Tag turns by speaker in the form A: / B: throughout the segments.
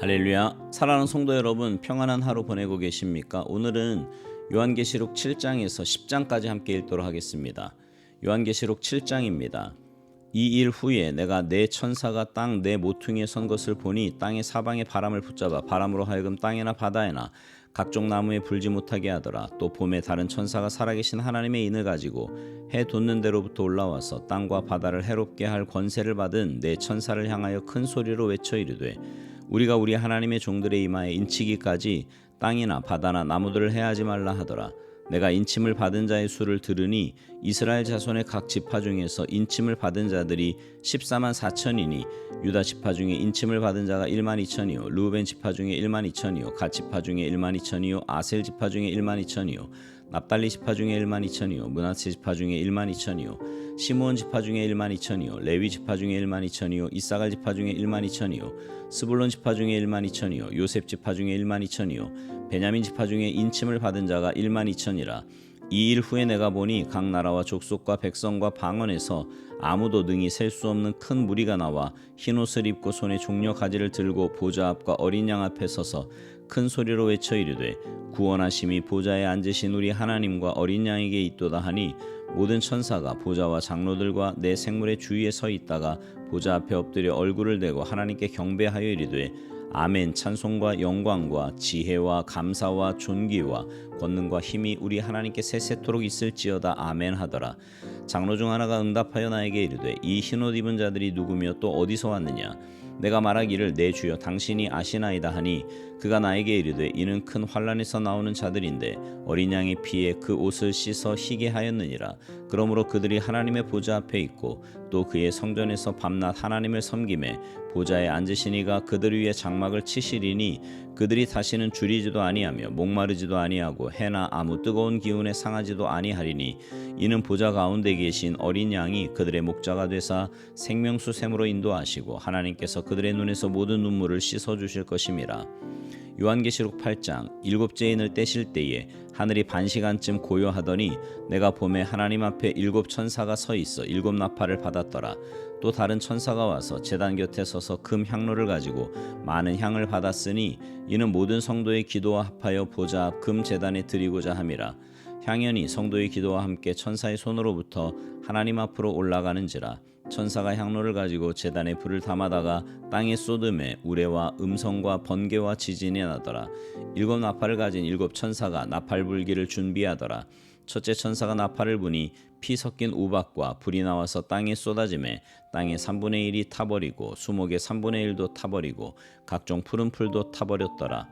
A: 할렐루야. 사랑하는 성도 여러분, 평안한 하루 보내고 계십니까? 오늘은 요한계시록 7장에서 10장까지 함께 읽도록 하겠습니다. 요한계시록 7장입니다. 이 일 후에 내가 네 천사가 땅 네 모퉁이에 선 것을 보니 땅의 사방에 바람을 붙잡아 바람으로 하여금 땅에나 바다에나 각종 나무에 불지 못하게 하더라. 또 봄에 다른 천사가 살아계신 하나님의 인을 가지고 해 돋는 데로부터 올라와서 땅과 바다를 해롭게 할 권세를 받은 네 천사를 향하여 큰 소리로 외쳐 이르되 우리가 우리 하나님의 종들의 이마에 인치기까지 땅이나 바다나 나무들을 해하지 말라 하더라. 내가 인침을 받은 자의 수를 들으니 이스라엘 자손의 각 지파 중에서 인침을 받은 자들이 14만 4천이니 유다 지파 중에 인침을 받은 자가 1만 2천이요 르우벤 지파 중에 1만 2천이요 갓 지파 중에 1만 2천이요 아셀 지파 중에 1만 2천이요 납달리 지파 중에 1만 2천이요 므낫세 지파 중에 1만 2천이요 시므온 지파 중에 1만 2천이요 레위 지파 중에 1만 2천이요 이사갈 지파 중에 1만 2천이요 스불론 지파 중에 1만 2천이요 요셉 지파 중에 1만 2천이요 베냐민 지파 중에 인침을 받은 자가 1만 2천이라. 이 일 후에 내가 보니 각 나라와 족속과 백성과 방언에서 아무도 능히 셀 수 없는 큰 무리가 나와 흰옷을 입고 손에 종려 가지를 들고 보좌 앞과 어린 양 앞에 서서 큰 소리로 외쳐 이르되 구원하심이 보좌에 앉으신 우리 하나님과 어린 양에게 있도다 하니 모든 천사가 보좌와 장로들과 내 생물의 주위에 서 있다가 보좌 앞에 엎드려 얼굴을 대고 하나님께 경배하여 이르되 아멘. 찬송과 영광과 지혜와 감사와 존귀와 권능과 힘이 우리 하나님께 세세토록 있을지어다. 아멘 하더라. 장로 중 하나가 응답하여 나에게 이르되 이 흰옷 입은 자들이 누구며 또 어디서 왔느냐? 내가 말하기를 내 주여 당신이 아시나이다 하니 그가 나에게 이르되 이는 큰 환란에서 나오는 자들인데 어린 양의 피에 그 옷을 씻어 희게 하였느니라. 그러므로 그들이 하나님의 보좌 앞에 있고 또 그의 성전에서 밤낮 하나님을 섬기매 보좌에 앉으신 이가 그들 위에 장막을 치시리니 그들이 다시는 줄이지도 아니하며 목마르지도 아니하고 해나 아무 뜨거운 기운에 상하지도 아니하리니 이는 보좌 가운데 계신 어린 양이 그들의 목자가 되사 생명수 샘으로 인도하시고 하나님께서 그들의 눈에서 모든 눈물을 씻어 주실 것임이라. 요한계시록 8장 일곱째 인을 떼실 때에 하늘이 반시간쯤 고요하더니 내가 보매 하나님 앞에 일곱 천사가 서 있어 일곱 나팔을 받았더라. 또 다른 천사가 와서 제단 곁에 서서 금 향로를 가지고 많은 향을 받았으니 이는 모든 성도의 기도와 합하여 보좌 앞 금 제단에 드리고자 함이라. 향연이 성도의 기도와 함께 천사의 손으로부터 하나님 앞으로 올라가는지라. 천사가 향로를 가지고 제단에 불을 담아다가 땅에 쏟음에 우레와 음성과 번개와 지진이 나더라. 일곱 나팔을 가진 일곱 천사가 나팔 불기를 준비하더라. 첫째 천사가 나팔을 부니 피 섞인 우박과 불이 나와서 땅에 쏟아지매 땅의 3분의 1이 타버리고 수목의 3분의 1도 타버리고 각종 푸른 풀도 타버렸더라.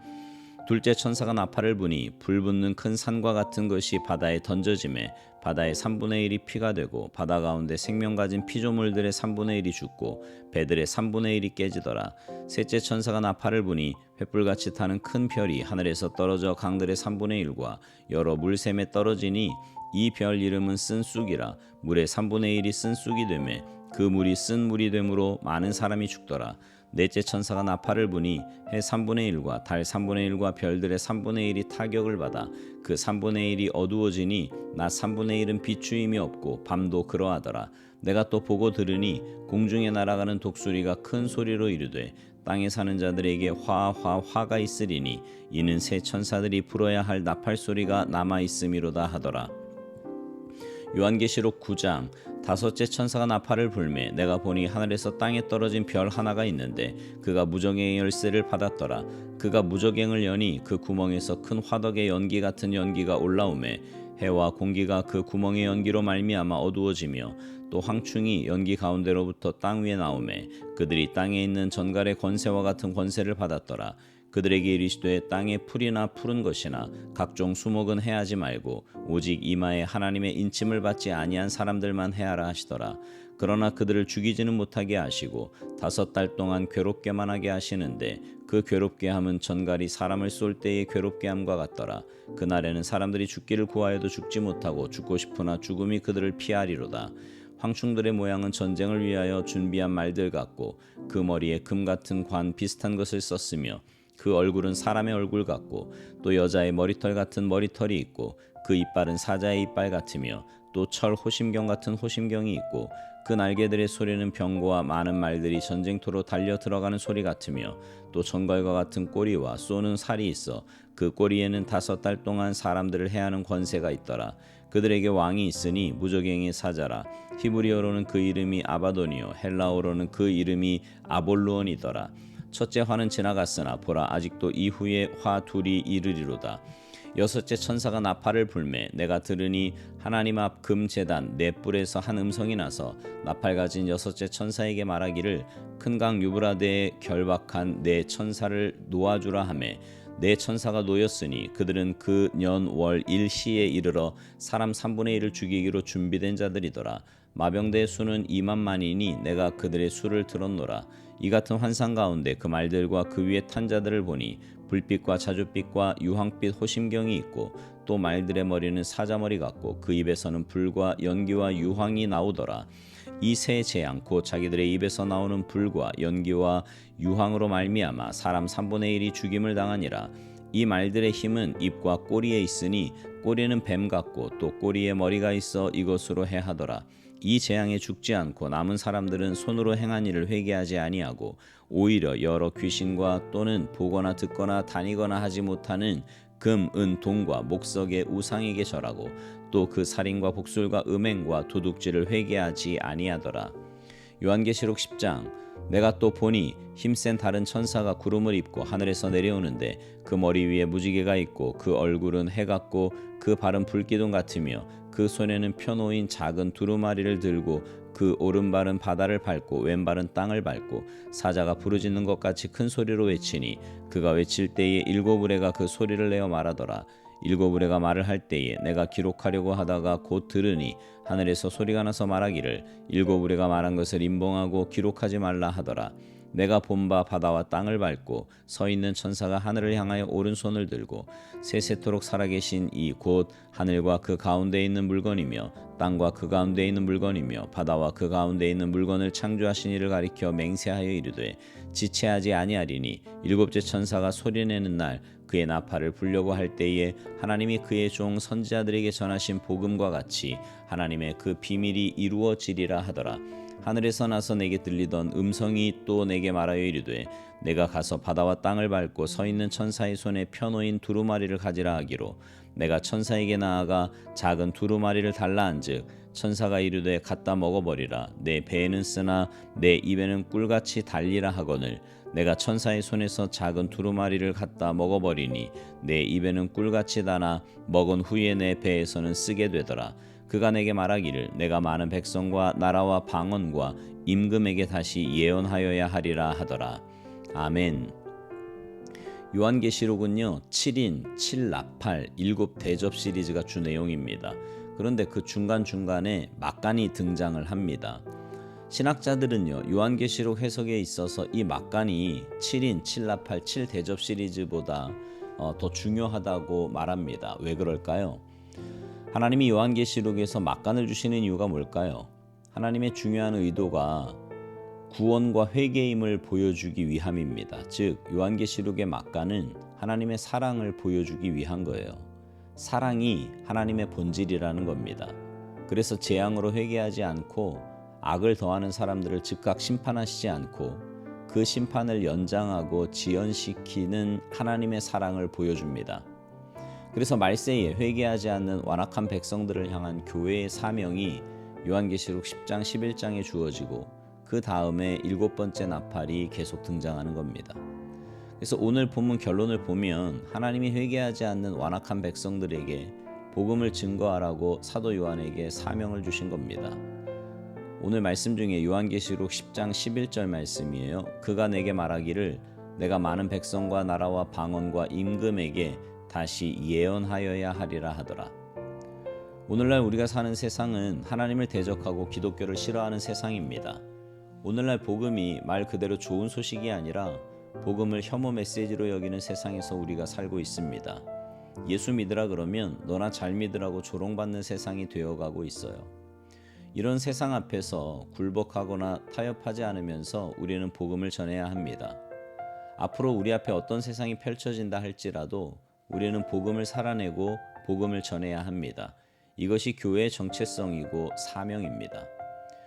A: 둘째 천사가 나팔을 부니 불 붙는 큰 산과 같은 것이 바다에 던져지매 바다의 3분의 1이 피가 되고 바다 가운데 생명 가진 피조물들의 3분의 1이 죽고 배들의 3분의 1이 깨지더라. 셋째 천사가 나팔을 부니 횃불같이 타는 큰 별이 하늘에서 떨어져 강들의 3분의 1과 여러 물샘에 떨어지니 이 별 이름은 쓴 쑥이라. 물의 3분의 1이 쓴 쑥이 되매 그 물이 쓴 물이 되므로 많은 사람이 죽더라. 넷째 천사가 나팔을 부니 해 3분의 1과 달 3분의 1과 별들의 3분의 1이 타격을 받아 그 3분의 1이 어두워지니 낮 3분의 1은 비추임이 없고 밤도 그러하더라. 내가 또 보고 들으니 공중에 날아가는 독수리가 큰 소리로 이르되 땅에 사는 자들에게 화가 있으리니 이는 새 천사들이 불어야 할 나팔 소리가 남아 있음이로다 하더라. 요한계시록 9장 다섯째 천사가 나팔을 불매 내가 보니 하늘에서 땅에 떨어진 별 하나가 있는데 그가 무저갱의 열쇠를 받았더라. 그가 무저갱을 여니 그 구멍에서 큰 화덕의 연기 같은 연기가 올라오매 해와 공기가 그 구멍의 연기로 말미암아 어두워지며 또 황충이 연기 가운데로부터 땅 위에 나오매 그들이 땅에 있는 전갈의 권세와 같은 권세를 받았더라. 그들에게 이르시되 땅에 풀이나 푸른 것이나 각종 수목은 해하지 말고 오직 이마에 하나님의 인침을 받지 아니한 사람들만 해하라 하시더라. 그러나 그들을 죽이지는 못하게 하시고 5달 동안 괴롭게만 하게 하시는데 그 괴롭게 함은 전갈이 사람을 쏠 때의 괴롭게 함과 같더라. 그날에는 사람들이 죽기를 구하여도 죽지 못하고 죽고 싶으나 죽음이 그들을 피하리로다. 황충들의 모양은 전쟁을 위하여 준비한 말들 같고 그 머리에 금 같은 관 비슷한 것을 썼으며 그 얼굴은 사람의 얼굴 같고 또 여자의 머리털 같은 머리털이 있고 그 이빨은 사자의 이빨 같으며 또 철 호심경 같은 호심경이 있고 그 날개들의 소리는 병거와 많은 말들이 전쟁터로 달려 들어가는 소리 같으며 또 전갈과 같은 꼬리와 쏘는 살이 있어 그 꼬리에는 5달 동안 사람들을 해하는 권세가 있더라. 그들에게 왕이 있으니 무저갱의 사자라. 히브리어로는 그 이름이 아바돈이요 헬라어로는 그 이름이 아볼루온이더라. 첫째 화는 지나갔으나 보라 아직도 이후에 화 둘이 이르리로다. 여섯째 천사가 나팔을 불매 내가 들으니 하나님 앞 금 제단 네 뿔에서 한 음성이 나서 나팔 가진 여섯째 천사에게 말하기를 큰 강 유브라데에 결박한 네 천사를 놓아주라 하매 네 천사가 놓였으니 그들은 그 년 월 일시에 이르러 사람 3분의 1을 죽이기로 준비된 자들이더라. 마병대의 수는 2만만이니 내가 그들의 수를 들었노라. 이 같은 환상 가운데 그 말들과 그 위에 탄 자들을 보니 불빛과 자줏빛과 유황빛 호심경이 있고 또 말들의 머리는 사자머리 같고 그 입에서는 불과 연기와 유황이 나오더라. 이 세 재앙 곧 자기들의 입에서 나오는 불과 연기와 유황으로 말미암아 사람 3분의 1이 죽임을 당하니라. 이 말들의 힘은 입과 꼬리에 있으니 꼬리는 뱀 같고 또 꼬리에 머리가 있어 이것으로 해하더라. 이 재앙에 죽지 않고 남은 사람들은 손으로 행한 일을 회개하지 아니하고 오히려 여러 귀신과 또는 보거나 듣거나 다니거나 하지 못하는 금, 은, 동과 목석의 우상에게 절하고 또 그 살인과 복술과 음행과 도둑질을 회개하지 아니하더라. 요한계시록 10장 내가 또 보니 힘센 다른 천사가 구름을 입고 하늘에서 내려오는데 그 머리 위에 무지개가 있고 그 얼굴은 해 같고 그 발은 불기둥 같으며 그 손에는 펴놓인 작은 두루마리를 들고 그 오른발은 바다를 밟고 왼발은 땅을 밟고 사자가 부르짖는 것 같이 큰 소리로 외치니 그가 외칠 때에 7의뢰가 그 소리를 내어 말하더라. 7의뢰가 말을 할 때에 내가 기록하려고 하다가 곧 들으니 하늘에서 소리가 나서 말하기를 7의뢰가 말한 것을 임봉하고 기록하지 말라 하더라. 내가 본 바 바다와 땅을 밟고 서 있는 천사가 하늘을 향하여 오른손을 들고 세세토록 살아계신 이 곧 하늘과 그 가운데 있는 물건이며 땅과 그 가운데 있는 물건이며 바다와 그 가운데 있는 물건을 창조하신 이를 가리켜 맹세하여 이르되 지체하지 아니하리니 일곱째 천사가 소리내는 날 그의 나팔을 불려고 할 때에 하나님이 그의 종 선지자들에게 전하신 복음과 같이 하나님의 그 비밀이 이루어지리라 하더라. 하늘에서 나서 내게 들리던 음성이 또 내게 말하여 이르되 내가 가서 바다와 땅을 밟고 서 있는 천사의 손에 펴놓인 두루마리를 가지라 하기로 내가 천사에게 나아가 작은 두루마리를 달라 한즉 천사가 이르되 갖다 먹어버리라. 내 배에는 쓰나 내 입에는 꿀같이 달리라 하거늘 내가 천사의 손에서 작은 두루마리를 갖다 먹어버리니 내 입에는 꿀같이 다나 먹은 후에 내 배에서는 쓰게 되더라. 그가 내게 말하기를 내가 많은 백성과 나라와 방언과 임금에게 다시 예언하여야 하리라 하더라. 아멘. 요한계시록은요 7인 7나팔 7대접 시리즈가 주 내용입니다. 그런데 그 중간중간에 막간이 등장을 합니다. 신학자들은요 요한계시록 해석에 있어서 이 막간이 7인 7나팔 7대접 시리즈보다 더 중요하다고 말합니다. 왜 그럴까요? 하나님이 요한계시록에서 막간을 주시는 이유가 뭘까요? 하나님의 중요한 의도가 구원과 회개임을 보여주기 위함입니다. 즉 요한계시록의 막간은 하나님의 사랑을 보여주기 위한 거예요. 사랑이 하나님의 본질이라는 겁니다. 그래서 재앙으로 회개하지 않고 악을 더하는 사람들을 즉각 심판하시지 않고 그 심판을 연장하고 지연시키는 하나님의 사랑을 보여줍니다. 그래서 말세에 회개하지 않는 완악한 백성들을 향한 교회의 사명이 요한계시록 10장 11장에 주어지고 그 다음에 7번째 나팔이 계속 등장하는 겁니다. 그래서 오늘 본문 결론을 보면 하나님이 회개하지 않는 완악한 백성들에게 복음을 증거하라고 사도 요한에게 사명을 주신 겁니다. 오늘 말씀 중에 요한계시록 10장 11절 말씀이에요. 그가 내게 말하기를 내가 많은 백성과 나라와 방언과 임금에게 다시 예언하여야 하리라 하더라. 오늘날 우리가 사는 세상은 하나님을 대적하고 기독교를 싫어하는 세상입니다. 오늘날 복음이 말 그대로 좋은 소식이 아니라 복음을 혐오 메시지로 여기는 세상에서 우리가 살고 있습니다. 예수 믿으라 그러면 너나 잘 믿으라고 조롱받는 세상이 되어가고 있어요. 이런 세상 앞에서 굴복하거나 타협하지 않으면서 우리는 복음을 전해야 합니다. 앞으로 우리 앞에 어떤 세상이 펼쳐진다 할지라도 우리는 복음을 살아내고 복음을 전해야 합니다. 이것이 교회의 정체성이고 사명입니다.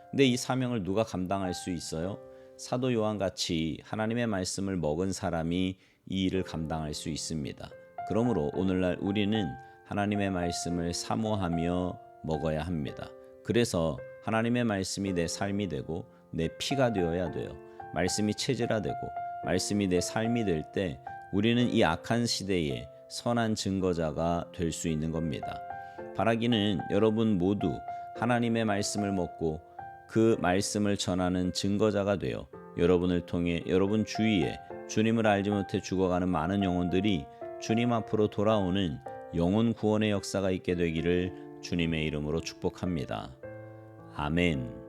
A: 근데 이 사명을 누가 감당할 수 있어요? 사도 요한같이 하나님의 말씀을 먹은 사람이 이 일을 감당할 수 있습니다. 그러므로 오늘날 우리는 하나님의 말씀을 사모하며 먹어야 합니다. 그래서 하나님의 말씀이 내 삶이 되고 내 피가 되어야 돼요. 말씀이 체질화되고 말씀이 내 삶이 될 때 우리는 이 악한 시대에 선한 증거자가 될 수 있는 겁니다. 바라기는 여러분 모두 하나님의 말씀을 먹고 그 말씀을 전하는 증거자가 되어 여러분을 통해 여러분 주위에 주님을 알지 못해 죽어가는 많은 영혼들이 주님 앞으로 돌아오는 영혼 구원의 역사가 있게 되기를 주님의 이름으로 축복합니다. 아멘.